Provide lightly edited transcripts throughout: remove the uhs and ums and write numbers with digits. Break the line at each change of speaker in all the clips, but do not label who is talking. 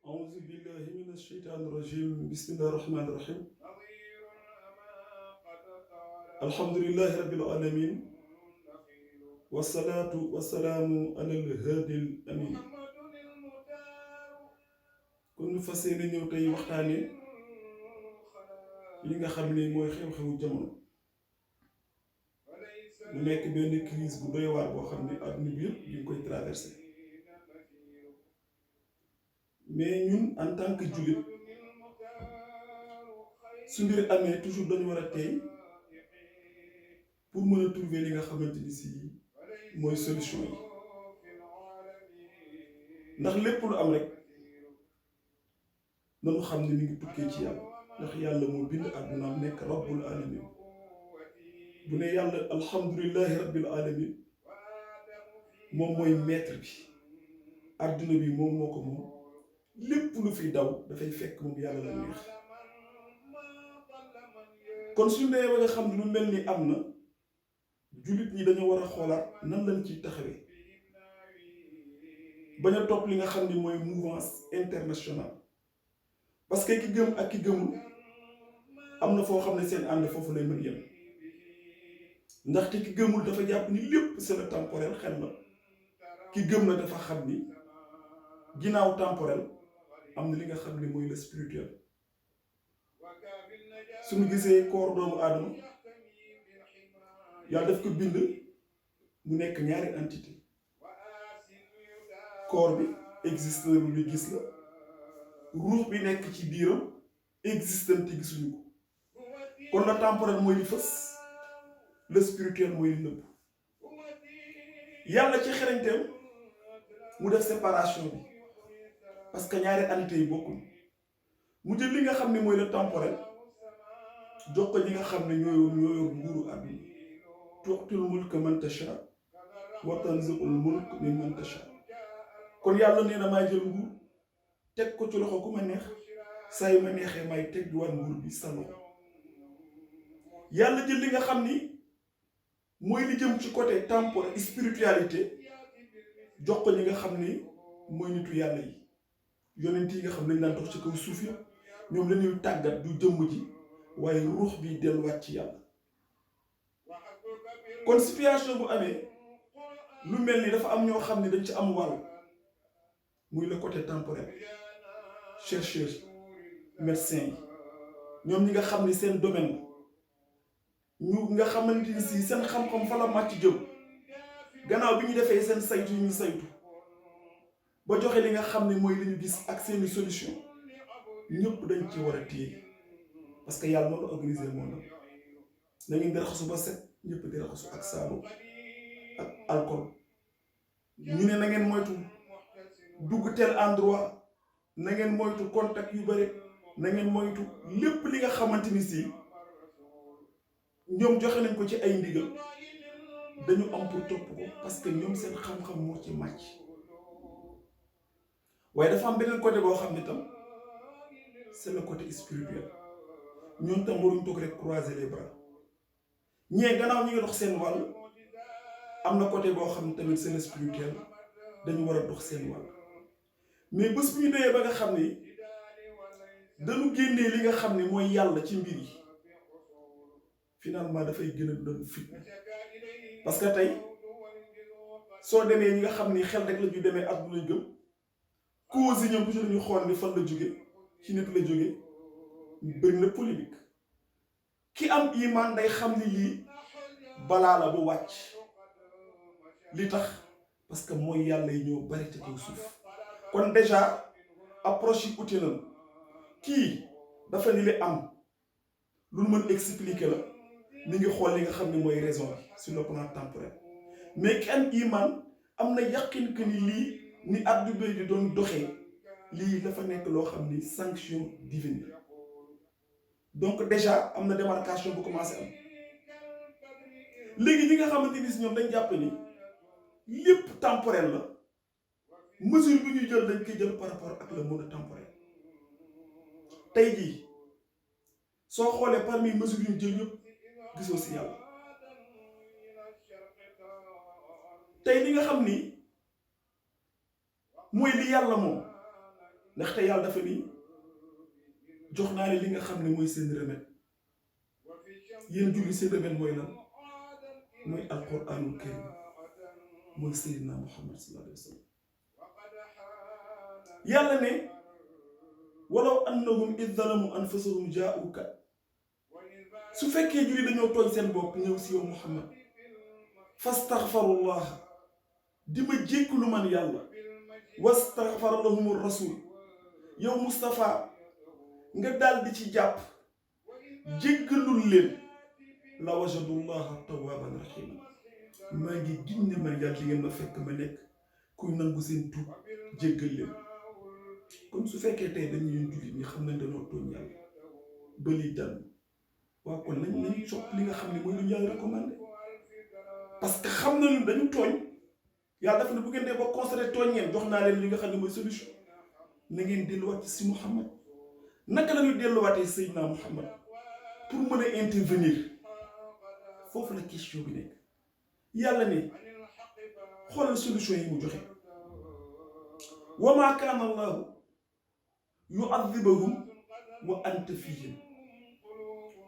أعوذ بالله من الشيطان الرجيم بسم الله الرحمن الرحيم الحمد لله رب العالمين والصلاة والسلام على الهادي الأمين kon fas yéene ñëw tey waxtaane li nga xam ne mooy xew-xewu jamono mu nekk benn crise bu doy waar boo xam ne àdduna bi yëpp ñu ngi koy traversé mais ñun en tant que jullit su mbir amee toujours dañu war a tey pour mën a trouver li nga xamante ni si mooy solution yi ndax lépp lu am rek nanu xam ne mi ngi tukkee ci yàlla ndax yàlla moo bind àdduna nekk rabbul alamin bu ne yàlla alhamdulillahi rabbil alamin moom mooy maître bi àdduna bi moom moo ko moom lépp lu fi daw dafay fekk moom yàlla la neex kon suñu nee ba nga xam ne lu mel ni am na jullit ñi dañoo war a xoolaat nan lañ ciy taxawee bañ a topp li nga xam ni mooy mouvance internationale parce que ki gëm ak ki gëmul am na foo xam ne seen ànd foofu lay mën yem ndaxte ki gëmul dafa jàpp ni lépp c'est le temporel xel la ki gëm na dafa xam ni ginnaaw temporel am na li nga xam ne mooy le spirituel suñu gisee koor doomu aadama yàlla daf ko bind mu nekk ñaari entité koor bi existe na lu gis la ruux bi nekk ci biiram existante gisuñu ko kon la temporel mooy li fës le spirituel mooy li nëbb yàlla ci xereñteem mu def séparation bi parce que ñaari entité yi bokkul mu jël li nga xam ne mooy le temporel jox ko ñi nga xam ne ñoo yor nguuru àdduna tu'til mulka man tasha wa tanzi'ul mulka mimman tasha kon yàlla nee na maay jël nguur teg ko ci loxo ku ma neex saa yu ma neexee may teg di war nguur bi sa loxo yàlla jël li nga xam ni mooy li jëm ci côté temporel spiritualité jox ko ñi nga xam ni mooy nitu yàlla yi yonent yi nga xam ne dañ daan dox ci kaw suuf ya ñoom lañuy tàggat du jëmm ji waaye ruux bi delluwaat ci yàlla kon situation bu amee lu mel ni dafa am ñoo xam ne dañ ci am wàll muy le côté temporel chercheurs médecins yi ñoom ñi nga xam ni seen domaine ñu nga xamante ni si seen xam-xam fa la màcc jëm gannaaw bi ñu defee seen saytu yi ñu saytu ba joxe li nga xam ne mooy li ñu gis ak seeni solution ñëpp dañ ci war a téye parce que yàlla moo la organisé moo na ngeen di raxasu ba set ñëpp di raxasu ak saabu ak alcool ñu ne na ngeen moytu dugg tel endroit na ngeen moytu contact yu bëri na ngeen moytu lépp li nga xamante ni si ñoom joxe nañ ko ci ay ndigal dañu am pour topp ko parce que ñoom seen xam-xam moo ci màcc waaye dafa am beneen côté boo xam ne tam c'est le côté spirituel ñoom tam waruñ toog rek croiser les bras ñee gannaaw ñi ngi dox seen wàll am na côté boo xam ne tamit c'est le spirituel dañu war a dox seen wàll mais bés bu ñu doyee ba nga xam ne dañu génnee li nga xam ne mooy yàlla ci mbir yi finalement dafay gën a doon fitna parce que tey soo demee ñi nga xam ni xel rek la ñu demee àdduna lañ gëm cause yi ñoom toujours ñu xool ni fan la jóge ci nit la jóge bëri na polémique ki am iman day xam ni lii balaa la bu wàcc li tax parce que mooy yàlla yi ñoo bari te kaw suuf kon déjà approche yi uti na kii dafa ni li am lu mën expliquer la mi ngi xool li nga xam ne mooy raison bi sur le plan temporel mais ki am iman am na yaqin que ni lii ni àdduna di doon doxee lii dafa nekk loo xam ni sanction divine donc déjà am na démarcation bu commencé am léegi ñi nga xamante ni si ñoom dañ jàpp ni lépp temporel la mesure bi ñuy jël dañ koy jël par rapport ak le monde temporel tey jii soo xoolee parmi mesure yu ñu jël yëpp gisoo si yàlla tey li nga xam ni mooy li yàlla moom ndaxte yàlla dafa ni jox naa leen li nga xam ne mooy seen remède yéen julli seen remède mooy lan mooy alquranul karim mooy Seydina Muhammad sallallahu alayhi wa sallam yàlla ne walaw annahum id zalamu anfusahum jaa'uka su fekkee julli dañoo tooñ seen bopp ñëw si yow Muhammad fastaghfarullah di ma jégglu man yàlla wastaghfara lahum rasul yow Moustapha nga daal di ci jàpp jéggalul leen la wajadullaha tawwaban rahima maa ngi giñ ne man yàlla li ngeen ma fekk ma nekk kuy nangu seen tuub jéggal leen kon su fekkee tey dañu yéen jullit ñi xam nañ dañoo tooñ yàlla ba lii dal waaw kon nañ sopp li nga xam ne mooy lu ñu yàlla recommandé parce que xam nañu dañu tooñ yàlla dafa ne bu ngeen dee ba constaté tooñ ngeen jox naa leen li nga xam ne mooy solution na ngeen delluwaat si Muhammad naka la ñuy delluwaatee Seydina Muhammad pour mën a intervenir foofu la question bi nekk yàlla ne xoolal solution yi mu joxe wa maa kaana Allahu yu'adhibuhum wa anta fihim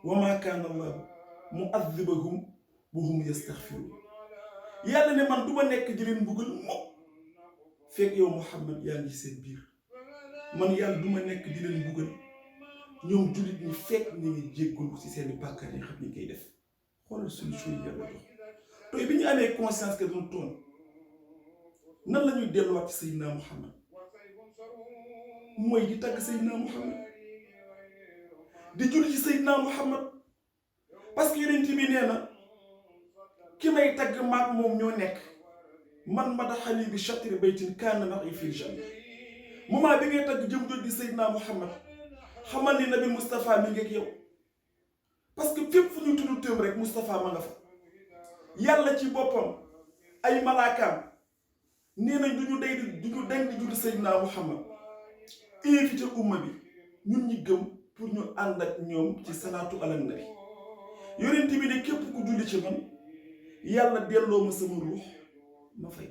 wa maa kaana Allahu mu'adhibuhum wa hum yastaghfiruun yàlla ne man du ma nekk di leen mbugal mukk fekk yow Muhammad yaa ngi seen biir man yàlla du ma nekk di leen mbugal ñoom jullit ñi fekk ñu ngi jéggalu ci seeni bàkkaar yi xam ni koy def xoolal solution yi yàlla jox tey bi ñu amee conscience que doon toon nan la ñuy delluwaat ci Seydina Muhammad mooy di tagg Seydina Muhammad di julli ci Seydina Muhammad parce que yonent bi nee na ki may tagg maag moom ñoo nekk man madaxani bi shatri baytin kaana ma'i fil janna moment bi ngay tagg jëm jot di Seydina Muhammad xamal ni nabi Moustapha mi ngi ak yow parce que fépp fu ñu tudd tëm rek Moustapha ma nga fa yàlla ci boppam ay malaakaam nee nañ duñu dañ di judd Seydina Muhammad invité umma bi ñun ñi gëm pour ñu ànd ak ñoom ci salaatu ala nabi yonent bi ne képp ku julli ci man yàlla delloo ma sama ruux ma fay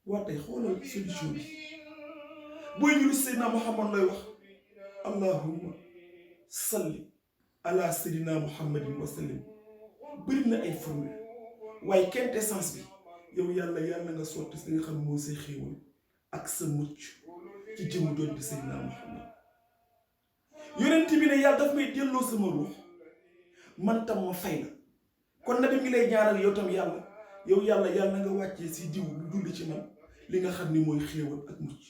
waa tey xoolal solution bi booy julli Seydina Muhammad lay wax allahumma salli ala Seydina Muhammadin wa sallim bëri na ay formule waaye quintessence bi yow yàlla nga sotti si nga xam moo say xéewal ak sa mucc ci jëmm doon di Seydina Muhammad yonent bi ne yàlla daf may delloo sama ruux man tam ma fay la kon nabi ngi lay ñaaral yow tam yàlla nga wàccee si diw lu dund ci man li nga xam ni mooy xéewal ak mucc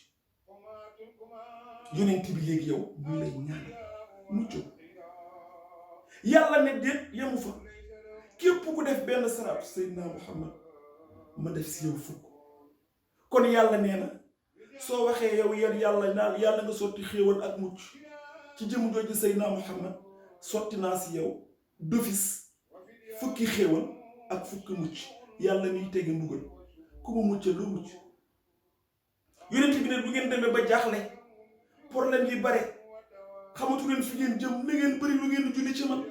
yonent bi léegi yow muy lay ñaanal mucc yàlla ne déet yemu fa képp ku def benn salaatu Seydina Muhammad ma def si yow fukk kon yàlla nee na soo waxee yow yàlla nga sotti xéewal ak mucc ci jëm jooju Seydina Muhammad sotti naa si yow d'office fukki xéewal ak fukki mucc yàlla miy tege mbugal ku mu mucc loo mucc yonent bi ne bu ngeen demee ba jaaxle problème yi bare xamatu leen fi ngeen jëm na ngeen bëri lu ngeen di julli ci man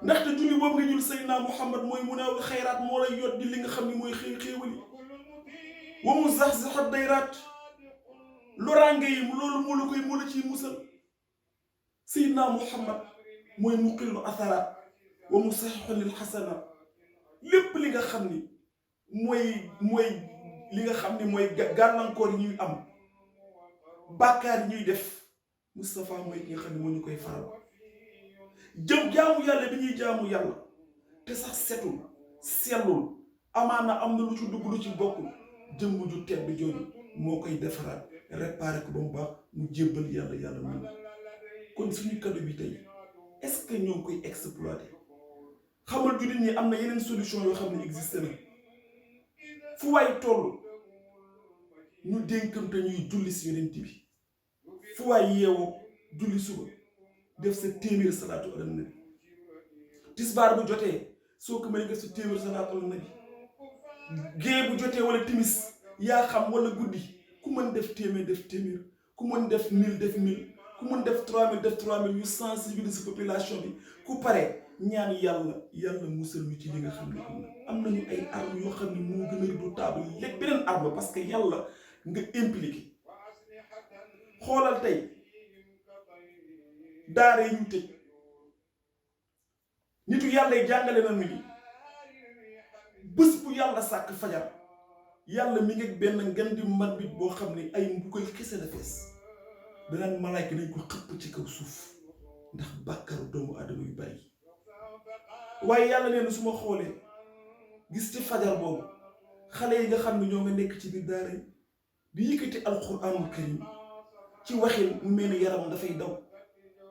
ndaxte julli boobu nga jul Seydina Muhammad mooy mu neewul xayraat moo lay yot di li nga xam ni mooy xéewal yi wa mu zax-zaxat dayraat loraange yi loolu moo la ciy musal Seydina Muhammad mooy muqillu atharaat wa mu saxixu lil xasanaat lépp li nga xam ni mooy li nga xam ni mooy gàllankoor yi ñuy am bàkkaar yi ñuy def Moustapha mooy ki nga xam ne moo ñu koy faral jaamu yàlla bi ñuy jaamu yàlla te sax setul sellul amaana am na lu ci dugg lu ci bokkul jëmm ju tedd jooju moo koy defaraat réparé ko ba mu baax mu jébbal yàlla mën kon suñu cadeau bi tey est-ce que ñoo ngi koy exploité xamal jullit ñi am na yeneen solution yoo xam ne existé na fu waay toll ñu dénkante ñuy julli si yonent bi fu waay yeewoo julli suba def sa téeméer salaatu ala nabi tisbaar bu jotee soo ko mënee def sa téeméer salaatu ala nabi gée bu jotee wala timis yaa xam wala guddi ku mën def téeméer ku mën def 1000 def 1000 ku mën def 3000 def 3000 ñu sensibiliser population bi ku pare ñaan yàlla musal ñu ci li nga xam ne am nañu ay armes yoo xam ne moo gën a redoutable lépp beneen arme parce que yàlla nga impliqué xoolal tey daara yi ñu tëj nitu yàlla yi jàngale nañu ni bés bu yàlla sàkk fajar yàlla mi ngi benn ngan di marbit boo xam ne ay mbugal kese la fees beneen malaayka nañ ko xëpp ci kaw suuf ndax bàkkaru doomu aadama yu bari waaye yàlla nee na su ma xoolee gis ci fajar boobu xale yi nga xam ne ñoo nga nekk ci biir daara yi di yëkkati alxuraanul karim ci waxin mu mel ni yaram dafay daw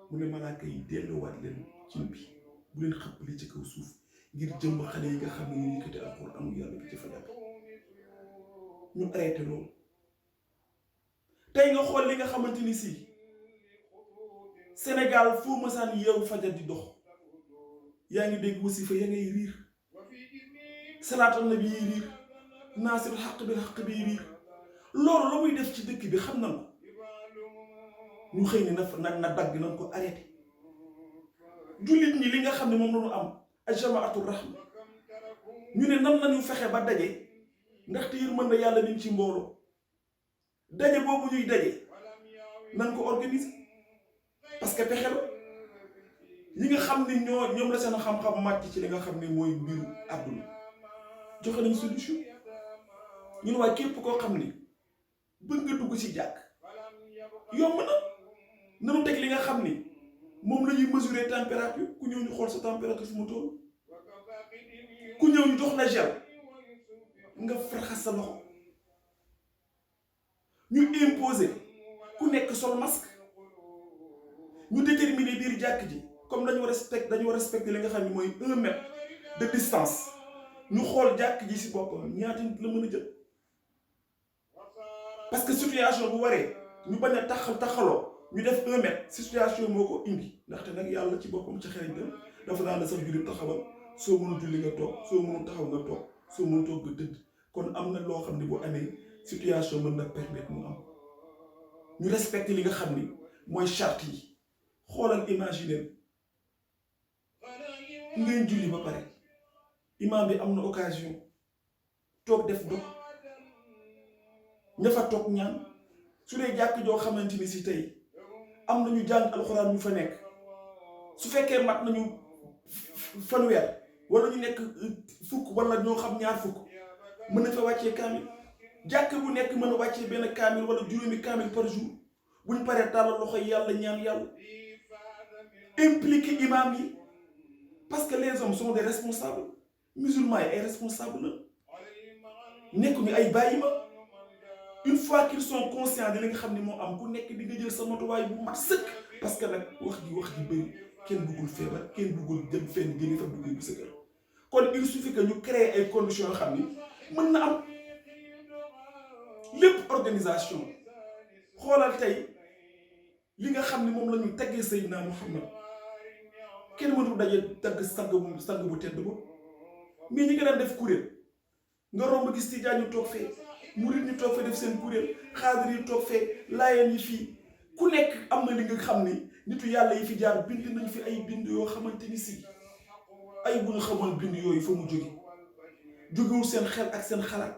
mu ne malaaka yi delluwaat leen ci bi bu leen xëppali ci kaw suuf ngir jëmb xale yi nga xam ne ñoo yëkkati alxuraanu yàlla bi ci fajar ñu arrêté loolu tey nga xool li nga xamante ni si Sénégal foo mësaan yeewu fajar di dox yaa ngi dégg wasifa ya ngay riir salaatul nabi yi riir naasirul xaq bil xaq bi riir loolu la muy def ci dëkk bi xam na ko ñu xëy ni na dagg nañ ko arrêté jullit ñi li nga xam ne moom la ñu am ajamaatul rahma ñu ne nan lañu fexe ba daje ndaxte yërmande yàlla niñ ci mbooloo daje boobu ñuy daje nan ko organiser parce que pexe la ñi nga xam ne ñoom la seen xam-xam màcc ci li nga xam ne mooy mbiru àdduna joxe nañ solution ñun waaye képp koo xam ne bëgg nga dugg ci jàkk yomb na nanu teg li nga xam ni moom la ñuy mesurer température ku ñëw ñu xool sa température fu mu toll ku ñëw ñu jox la gel nga raxas sa loxo ñu imposer ku nekk sol masque ñu déterminer biir jàkk ji comme dañu respecté li nga xam ne mooy 1 mètre de distance ñu xool jàkk ji si boppam ñaata nit la mën a jël parce que situation bu waree ñu bañ a taxaloo ñu def 1 mètre situation moo ko indi ndaxte nag yàlla ci boppam ci xereñ la dafa daan sax jullit taxawal soo mënul julli nga toog soo mënul taxaw nga toog soo mënul toog nga tëdd kon am na loo xam ne bu amee situation mën na permettre mu am ñu respecté li nga xam ni mooy charte yi xoolal imaginer ngeen julli ba pare imam bi am na occasion toog def dog ña fa toog ñaan su dee jàkk joo xamante ni si tey am nañu jàng alxuraan ñu fa nekk su fekkee mat nañu fanweer wala ñu nekk fukk wala ñoo xam ñaar fukk mën na fa wàccee kaamil jàkk bu nekk mën a wàccee benn kaamil wala juróomi kaamil par jour buñ paree tàllal loxo yàlla ñaan yàlla impliqué imam yi parce que les hommes sont des responsables musulmans yi ay responsables la nekkuñu ay bàyyi ma une fois qu'ils sont conscients de li nga xam ne moo am ku nekk di nga jël sa matuwaay bu mat sëkk parce que nag wax ji bëri kenn bëggul feebar kenn bëggul dem fenn jëli fa duggee bu sa kër kon il suffit que ñu créer ay conditions yoo xam ni mën na am lépp organisation xoolal tey li nga xam ne moom la ñu teggee Seydina Muhammad kenn mënul daje tagg sang bu tedd ba mais ñi nga daan def kuréel nga romb gis tijaan ñu toog fee murit ñu toog fee def seen kuréel xaadir yi toog fee laayeen yi fii ku nekk am na li nga xam ni nitu yàlla yi fi jaar bind nañ fi ay bind yoo xamante ni si ay bu ñu xamoon bind yooyu fa mu jógewul seen xel ak seen xalaat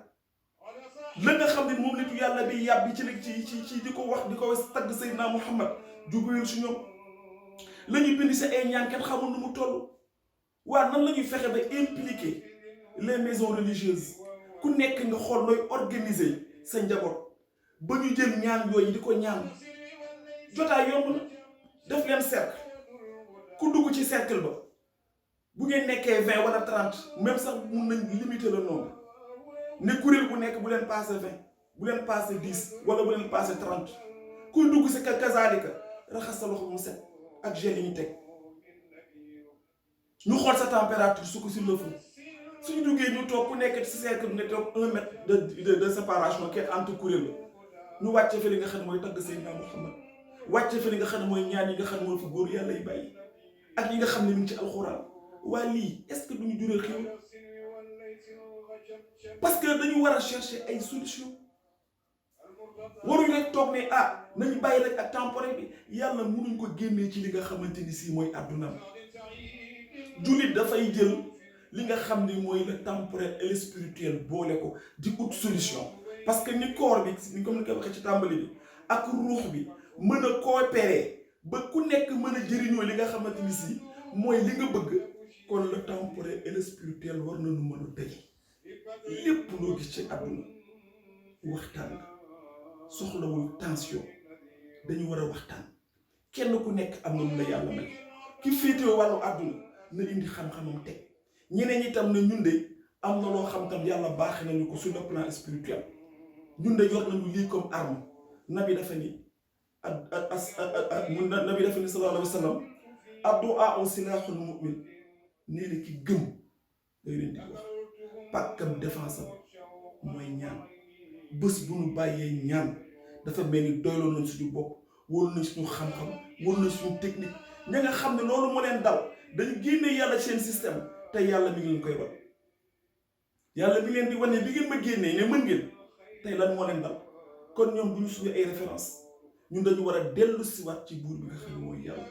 la nga xam ne moom nitu yàlla bi yàbbi ci di ko wax di ko tagg Seydina Muhammad jógewul si ñoom la ñuy bind si ay ñaan kenn xamul nu mu toll waa nan la ñuy fexe ba impliquer les maisons religieuses ku nekk nga xool looy organiser sa njaboot ba ñu jël ñaan yooyu di ko ñaan jotaay yomb na def leen cercle ku dugg ci cercle ba bu ngeen nekkee 20 wala 30 même sax mun nañ limiter le nombre ne kuréel bu nekk bu leen passé 20 bu leen passé 10 wala bu leen passé 30 kuy dugg si kazaalika raxas sa loxo mu set ak gel yi ñu teg ñu xool sa température su ko sur le fond suñu duggee ñu toog ku nekk ci cercle ne toog 1 mètre de séparation kenn entre kuréel la ñu wàcce fi li nga xam ne mooy tagg Seydina Muhammad wàcce fi li nga xam ne mooy ñaan yi nga xam ne mooy fa góor yàlla yi bàyyi ak yi nga xam ne mu ngi ci alxuraan waa lii est-ce que duñu jural xew parce que dañu war a chercher ay solution waruñu rek toog ne nañu bàyyi rek ak temporaire bi yàlla mënuñ ko génnee ci li nga xamante ni si mooy àddunaam jullit dafay jël li nga xam ni mooy le temporel et le spirituel boole ko di ut solution parce que ni corps bi ni comme ni ko waxee ci tàmbali bi ak ruux bi mën a coopérer ba ku nekk mën a jëriñoo li nga xamante ni si mooy li nga bëgg kon le temporel et le spirituel war nañu mën a daje lépp loo gis ci àdduna waxtaan la soxlawul tension dañu war a waxtaan kenn ku nekk am na lu la yàlla may ki féetewoo wàllu àdduna na indi xam-xamam teg ñeneen ñi tam ne ñun de am na loo xam tam yàlla baaxee nañu ko sur le plan spirituel ñun de yor nañu lii comme arme nabi dafa ni nabi dafa ni sallallahu alayhi wa sallam ad-du'aa silaahul mu'min nee na ki gëm day leen di wax pàkkam défense am mooy ñaan bés bu ñu bàyyee ñaan dafa mel ni doyloo nañ suñu bopp wóolu nañ suñu xam-xam wóolu nañ suñu technique ña nga xam ne loolu moo leen dal dañu génne yàlla seen système te yàlla mi ngi leen koy wan yàlla mi leen di wane bi ngeen ma génnee ne mën ngeen tey lan moo leen dal kon ñoom bu ñu suñu ay référence ñun dañu war a dellu siwaat ci buur bi nga xam ne mooy yàlla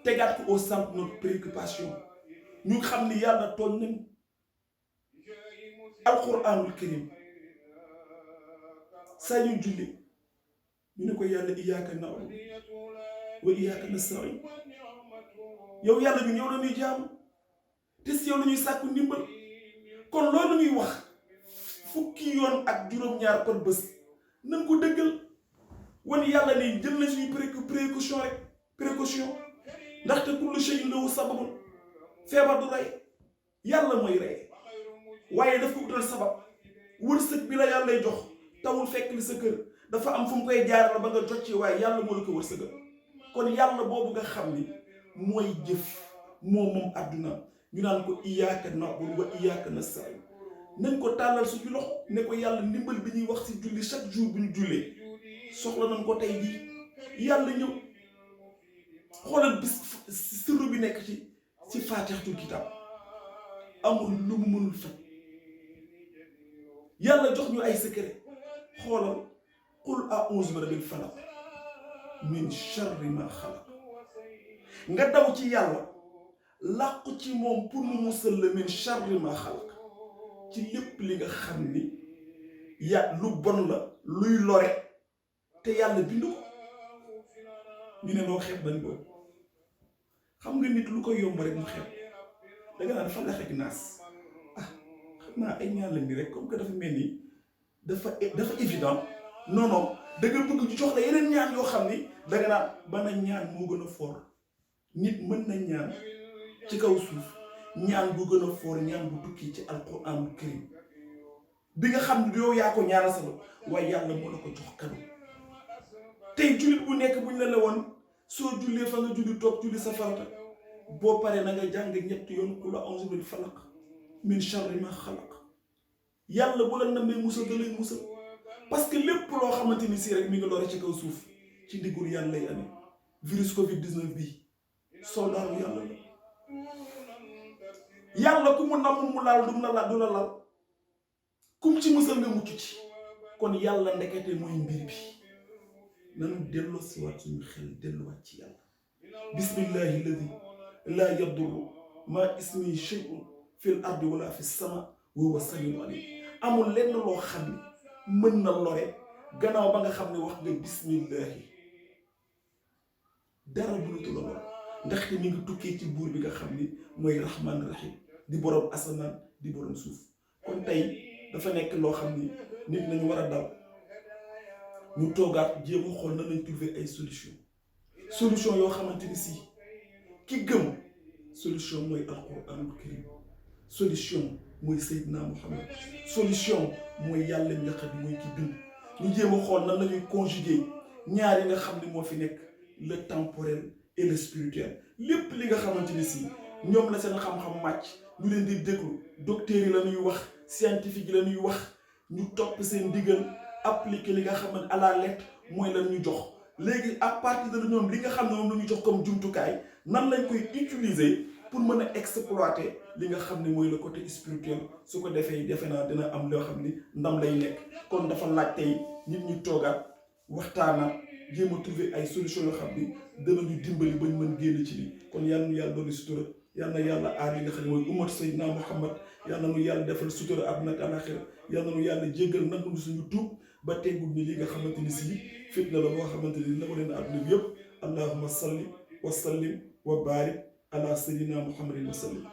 tegaat ko au centre de notre préoccupation ñu xam ni yàlla tooñ nañ alquranul karim saa ñu julli ñu ne ko yàlla iyyaka na'budu wa iyyaka nasta'in yow yàlla ñu ñëw la ñuy jaamu te si yow la ñuy sàkku ndimbal kon loolu ñuy wax fukki yoon ak juróom-ñaar par bés nañ ko dëggal wan yàlla ne jël na suñu précaution rek précaution ndaxte kullu shay'in lahu sababun feebar du rey yàlla mooy rey waaye daf ko utal sabab wërsëg bi la yàlla lay jox tawul fekk li sa kër dafa am fu mu koy jaar la ba nga jot ci waaye yàlla moo la ko wërsëgal kon yàlla boobu nga xam ni mooy jëf moom àdduna ñu naan ko iyyaka na'budu wa iyyaka nasta'in nañ ko tàllal suñu loxo ne ko yàlla ndimbal bi ñuy wax ci julli chaque jour bu ñu jullee soxla nañ ko tey jii yàlla ñëw xoolal bis sirru bi nekk ci faatixatul kitaab amul lu mu mënul faj yàlla jox ñu ay secret xoolal qul a'uuzu bi rabbil falaq min sharri ma xalaq nga daw ci yàlla làqu ci moom pour mu musal la min sharri ma xalaq ci lépp li nga xam ni lu bon la luy lore te yàlla bind ko ñu ne noo xeeb bañ boobu xam nga nit lu ko yomb rek mu xeeb da nga naan falax ak naas xam naa ay ñaan lañ ni rek comme que dafa mel ni dafa évident non da nga bëgg ñu jox la yeneen ñaan yoo xam ni da nga naan bana ñaan moo gën a fort nit mën na ñaan ci kaw suuf ñaan bu gën a fort ñaan bu tukki ci alquran karim bi nga xam ne yow yaa ko ñaanal sa bopp waaye yàlla moo la ko jox kado tey jullit bu nekk buñ la woon soo jullee fa nga julli toog julli sa farata boo paree na nga jàng ñetti yoon qul a'uuzu bil falaq min sharri ma xalaq yàlla bu la namee musal da lay musal parce que lépp loo xamante ni si rek mi ngi lore ci kaw suuf ci ndiggul yàlla lay amee virus Covid 19 bii soldat bu yàlla la yàlla ku mu namm mu laal du la laal kum ci musal nga mucc ci kon yàlla ndekete mooy mbir bi nanu delloo si waat suñu xel delluwaat ci yàlla bismillahi alladi laa yadurru maa ismi shay'un fil ardi wala fi sama wa huwa samiul alim amul lenn loo xam ne mën na lore gannaaw ba nga xam ne wax nga bismillahi dara mënatu la lor ndaxte mi ngi tukkee ci buur bi nga xam ni mooy rahmaan rahim di borom asamaan di borom suuf kon tey dafa nekk loo xam ni nit nañu war a dal ñu toogaat jéem a xool na nañ trouver ay solution yoo xamante ni si ki gëm solution mooy alquranul karim solution mooy Seydina Muhammad solution mooy yàlla mi nga xam ne mooy ki bind ñu jéem a xool nan la ñuy conjuguer ñaar yi nga xam ne moo fi nekk le temporel et le spirituel lépp li nga xamante ni si ñoom la seen xam-xam màcc ñu leen di déglu docteurs yi la ñuy wax scientifique yi la ñuy wax ñu topp seen digal appliquer li nga xamante à la lettre mooy lan ñu jox léegi à partir de ñoom li nga xam ne moom la ñu jox comme jumtukaay nan lañ koy utiliser pour mën a exploiter li nga xam ne mooy le côté spirituel su ko defee defe naa dina am loo xam ni ndam lay nekk kon dafa laaj tey nit ñi toogaat waxtaanaat jéem a trouver ay solution yoo xam ni danañu dimbali bañ mën génn ci lii kon yal na yàlla doon sutura yal na yàlla aar li nga xam ne mooy ummat Seydina Muhammad yal na nu yàlla defal sutura àdduna ak àllaaxira yal na nu yàlla jéggal nangu suñu tuub ba teggul ni li nga xamante ni si fitna la boo xamante ni la ko leen àdduna bi yëpp allahumma salli wa sallim wa barik ala sayyidina muhammadin wa sallim